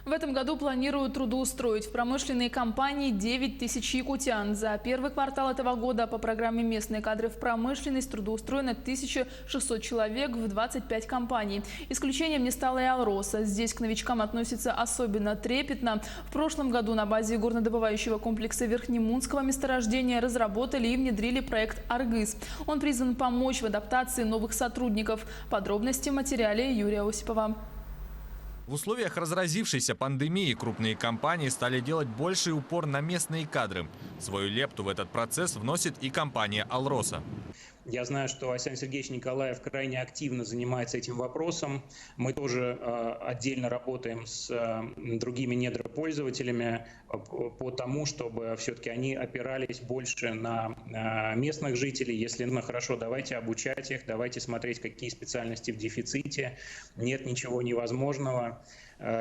В этом году планируют трудоустроить в промышленные компании 9 тысяч якутян. За первый квартал этого года по программе «Местные кадры в промышленность» трудоустроено 1600 человек в 25 компаний. Исключением не стала и «Алроса». Здесь к новичкам относятся особенно трепетно. В прошлом году на базе горнодобывающего комплекса Верхнемунского месторождения разработали и внедрили проект «Аргыс». Он призван помочь в адаптации новых сотрудников. Подробности в материале Юрия Осипова. В условиях разразившейся пандемии крупные компании стали делать больший упор на местные кадры. Свою лепту в этот процесс вносит и компания «Алроса». Я знаю, что Александр Сергеевич Николаев крайне активно занимается этим вопросом. Мы тоже отдельно работаем с другими недропользователями по тому, чтобы все-таки они опирались больше на местных жителей. Если хорошо, давайте обучать их, давайте смотреть, какие специальности в дефиците. Нет ничего невозможного.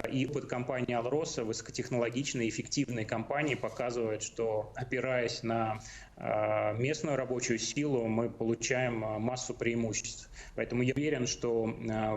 И опыт компании «Алроса», высокотехнологичной, эффективной компании, показывает, что, опираясь на местную рабочую силу, мы получаем массу преимуществ. Поэтому я уверен, что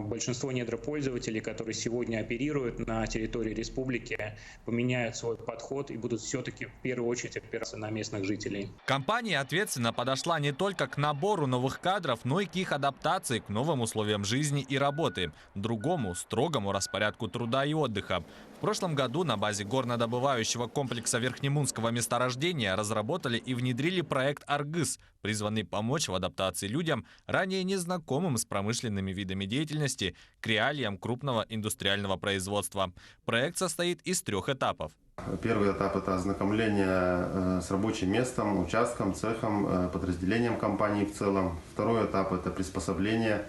большинство недропользователей, которые сегодня оперируют на территории республики, поменяют свой подход и будут все-таки в первую очередь опираться на местных жителей. Компания ответственно подошла не только к набору новых кадров, но и к их адаптации к новым условиям жизни и работы, другому строгому распорядку труда и отдыха. В прошлом году на базе горнодобывающего комплекса Верхнемунского месторождения разработали и внедрили проект «Аргыс», призванный помочь в адаптации людям, ранее незнакомым с промышленными видами деятельности, к реалиям крупного индустриального производства. Проект состоит из 3 этапов. Первый этап – это ознакомление с рабочим местом, участком, цехом, подразделением компании в целом. Второй этап – это приспособление.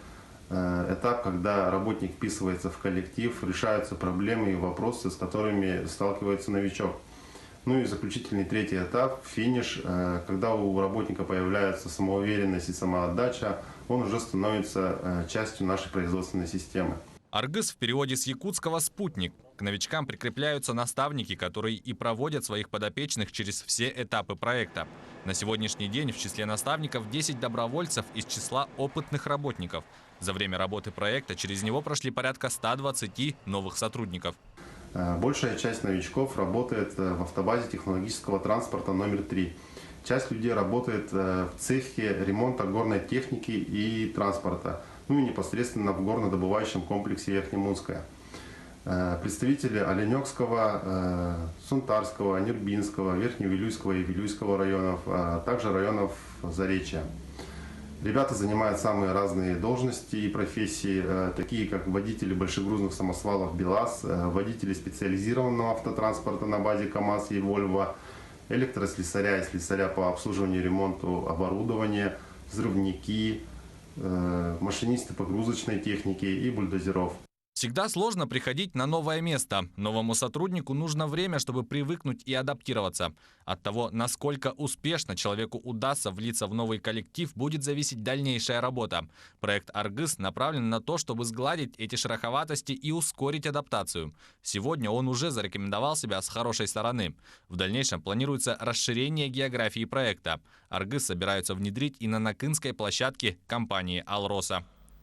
Этап, когда работник вписывается в коллектив, решаются проблемы и вопросы, с которыми сталкивается новичок. Ну и заключительный третий этап, финиш, когда у работника появляется самоуверенность и самоотдача, он уже становится частью нашей производственной системы. «Аргыс» в переводе с якутского «спутник». К новичкам прикрепляются наставники, которые и проводят своих подопечных через все этапы проекта. На сегодняшний день в числе наставников 10 добровольцев из числа опытных работников. За время работы проекта через него прошли порядка 120 новых сотрудников. Большая часть новичков работает в автобазе технологического транспорта номер 3. Часть людей работает в цехе ремонта горной техники и транспорта, ну и непосредственно в горнодобывающем комплексе Верхнемунское. Представители Оленёкского, Сунтарского, Нербинского, Верхневилюйского и Вилюйского районов, а также районов Заречья. Ребята занимают самые разные должности и профессии, такие как водители большегрузных самосвалов БелАЗ, водители специализированного автотранспорта на базе КАМАЗ и Вольво, электрослесаря и слесаря по обслуживанию и ремонту оборудования, взрывники, машинисты погрузочной техники и бульдозеров. Всегда сложно приходить на новое место. Новому сотруднику нужно время, чтобы привыкнуть и адаптироваться. От того, насколько успешно человеку удастся влиться в новый коллектив, будет зависеть дальнейшая работа. Проект «Аргыс» направлен на то, чтобы сгладить эти шероховатости и ускорить адаптацию. Сегодня он уже зарекомендовал себя с хорошей стороны. В дальнейшем планируется расширение географии проекта. «Аргыс» собираются внедрить и на накынской площадке компании «Алроса».